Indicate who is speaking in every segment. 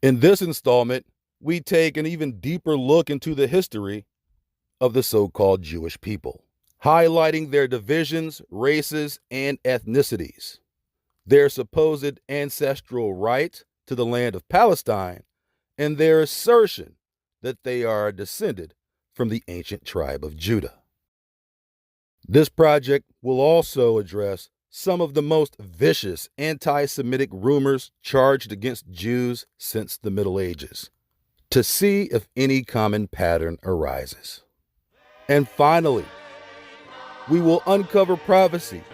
Speaker 1: In this installment, we take an even deeper look into the history of the so-called Jewish people, highlighting their divisions, races, and ethnicities, their supposed ancestral right to the land of Palestine, and their assertion that they are descended from the ancient tribe of Judah. This project will also address some of the most vicious anti-Semitic rumors charged against Jews since the Middle Ages, to see if any common pattern arises. And finally, we will uncover prophecy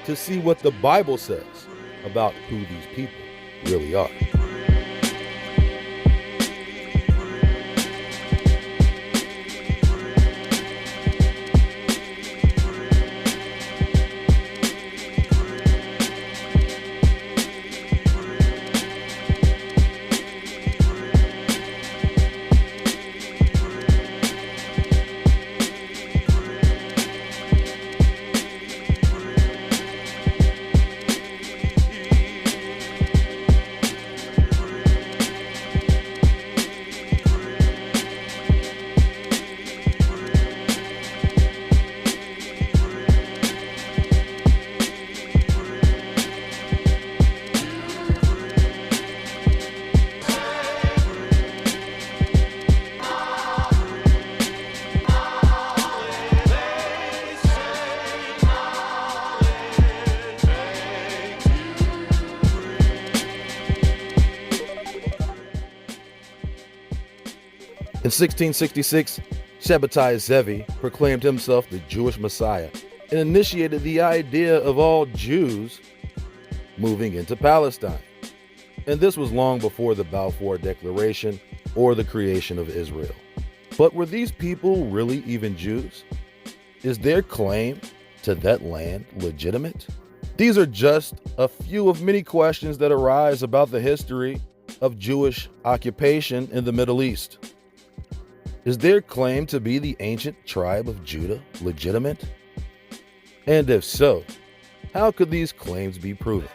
Speaker 1: to see what the Bible says about who these people really are. In 1666, Shabbatai Zevi proclaimed himself the Jewish Messiah and initiated the idea of all Jews moving into Palestine. And this was long before the Balfour Declaration or the creation of Israel. But were these people really even Jews? Is their claim to that land legitimate? These are just a few of many questions that arise about the history of Jewish occupation in the Middle East. Is their claim to be the ancient tribe of Judah legitimate? And if so, how could these claims be proven?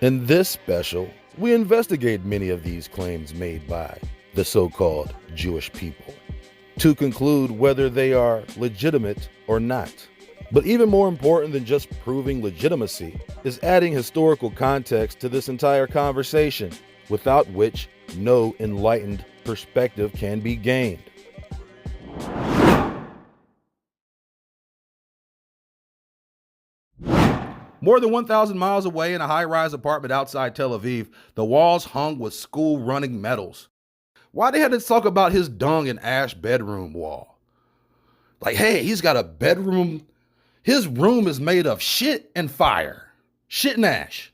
Speaker 1: In this special, we investigate many of these claims made by the so-called Jewish people to conclude whether they are legitimate or not. But even more important than just proving legitimacy is adding historical context to this entire conversation, without which no enlightened perspective can be gained. More than 1,000 miles away in a high-rise apartment outside Tel Aviv, the walls hung with school-running medals. Why they had to talk about his dung and ash bedroom wall? Like, hey, he's got a bedroom. His room is made of shit and fire, shit and ash,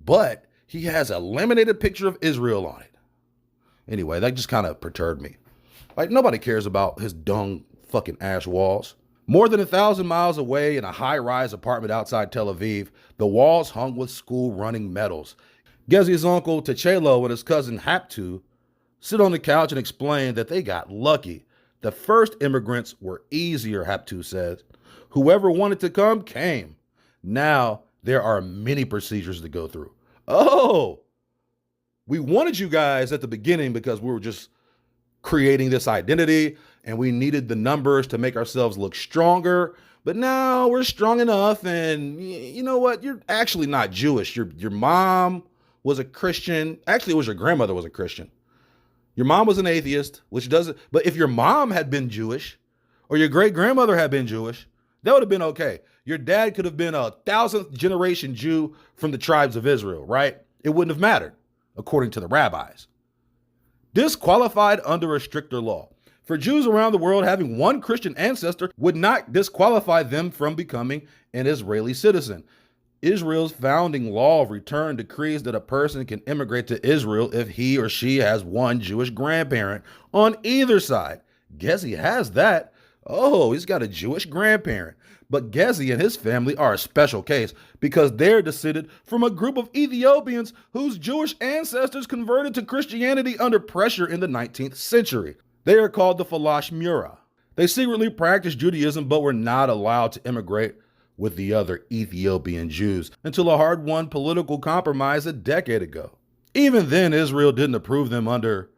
Speaker 1: but he has a laminated picture of Israel on it. Anyway, that just kind of perturbed me. Like, nobody cares about his dung fucking ash walls. More than 1,000 miles away in a high-rise apartment outside Tel Aviv, the walls hung with school-running medals. Gezi's uncle Techelo and his cousin Haptu sit on the couch and explain that they got lucky. The first immigrants were easier, Haptu says. Whoever wanted to come came. Now there are many procedures to go through. Oh, we wanted you guys at the beginning because we were just creating this identity and we needed the numbers to make ourselves look stronger. But now we're strong enough, and you know what? You're actually not Jewish. Your mom was a Christian. Actually, it was your grandmother was a Christian. Your mom was an atheist, which doesn't, but if your mom had been Jewish or your great grandmother had been Jewish, that would have been okay. Your dad could have been a 1,000th generation Jew from the tribes of Israel, right? It wouldn't have mattered, according to the rabbis. Disqualified under a stricter law. For Jews around the world, having one Christian ancestor would not disqualify them from becoming an Israeli citizen. Israel's founding law of return decrees that a person can immigrate to Israel if he or she has one Jewish grandparent on either side. Gezi has that. Oh, he's got a Jewish grandparent. But Gezi and his family are a special case because they're descended from a group of Ethiopians whose Jewish ancestors converted to Christianity under pressure in the 19th century. They are called the Falash Mura. They secretly practiced Judaism but were not allowed to immigrate with the other Ethiopian Jews until a hard-won political compromise a decade ago. Even then, Israel didn't approve them under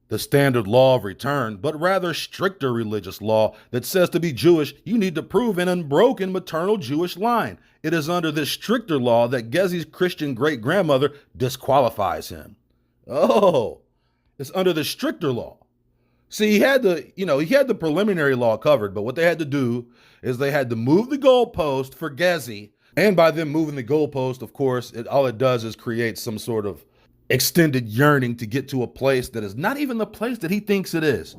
Speaker 1: the standard law of return, but rather stricter religious law that says to be Jewish, you need to prove an unbroken maternal Jewish line. It is under this stricter law that Gezi's Christian great-grandmother disqualifies him. Oh, it's under the stricter law. See, he had the preliminary law covered, but what they had to do is they had to move the goalpost for Gezi. And by them moving the goalpost, of course, all it does is create some sort of extended yearning to get to a place that is not even the place that he thinks it is.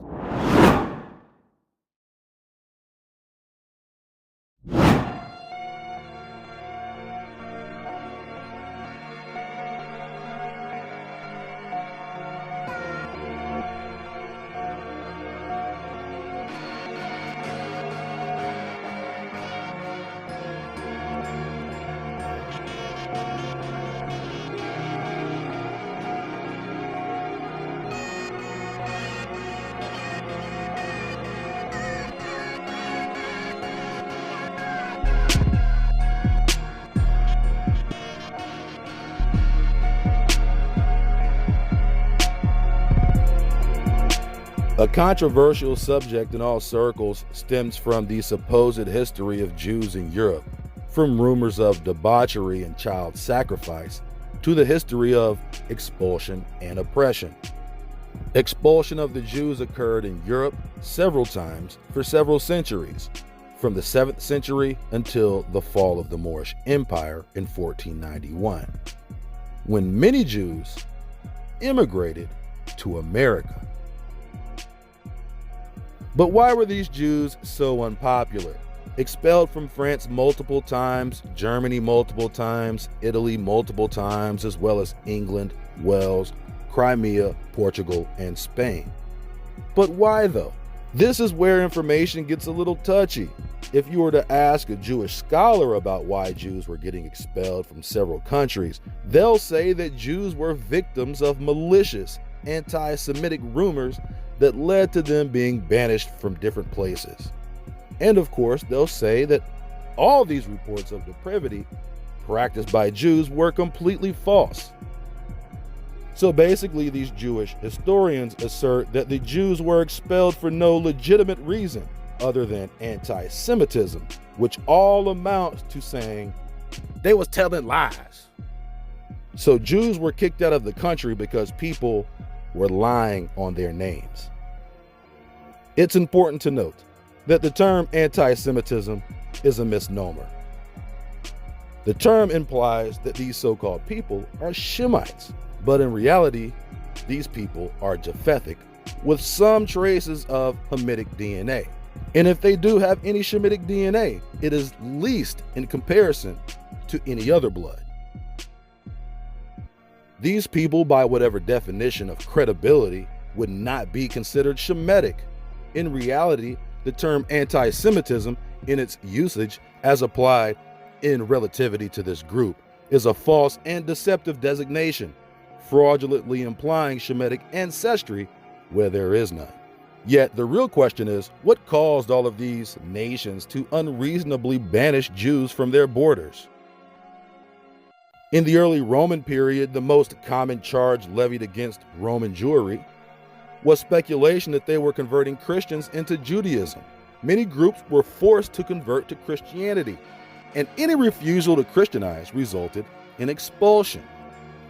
Speaker 1: A controversial subject in all circles stems from the supposed history of Jews in Europe, from rumors of debauchery and child sacrifice to the history of expulsion and oppression. Expulsion of the Jews occurred in Europe several times for several centuries, from the 7th century until the fall of the Moorish Empire in 1491, when many Jews immigrated to America. But why were these Jews so unpopular? Expelled from France multiple times, Germany multiple times, Italy multiple times, as well as England, Wales, Crimea, Portugal, and Spain. But why though? This is where information gets a little touchy. If you were to ask a Jewish scholar about why Jews were getting expelled from several countries, they'll say that Jews were victims of malicious anti-Semitic rumors that led to them being banished from different places. And of course, they'll say that all these reports of depravity practiced by Jews were completely false. So basically, these Jewish historians assert that the Jews were expelled for no legitimate reason other than anti-Semitism, which all amounts to saying they was telling lies. So Jews were kicked out of the country because people were lying on their names. It's important to note that the term anti-Semitism is a misnomer. The term implies that these so-called people are Shemites, but in reality, these people are Japhethic with some traces of Hamitic DNA. And if they do have any Shemitic DNA, it is least in comparison to any other blood. These people, by whatever definition of credibility, would not be considered Shemitic. In reality, the term anti-Semitism, in its usage as applied in relativity to this group, is a false and deceptive designation, fraudulently implying Shemitic ancestry where there is none. Yet the real question is, what caused all of these nations to unreasonably banish Jews from their borders? In the early Roman period, the most common charge levied against Roman Jewry was speculation that they were converting Christians into Judaism. Many groups were forced to convert to Christianity, and any refusal to Christianize resulted in expulsion.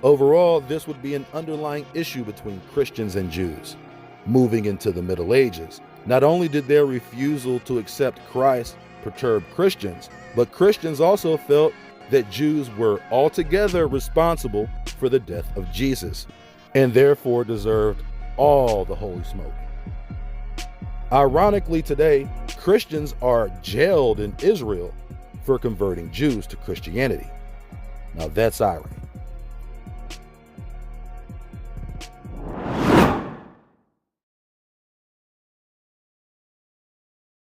Speaker 1: Overall, this would be an underlying issue between Christians and Jews. Moving into the Middle Ages, not only did their refusal to accept Christ perturb Christians, but Christians also felt that Jews were altogether responsible for the death of Jesus, and therefore deserved all the holy smoke. Ironically, today, Christians are jailed in Israel for converting Jews to Christianity. Now that's irony.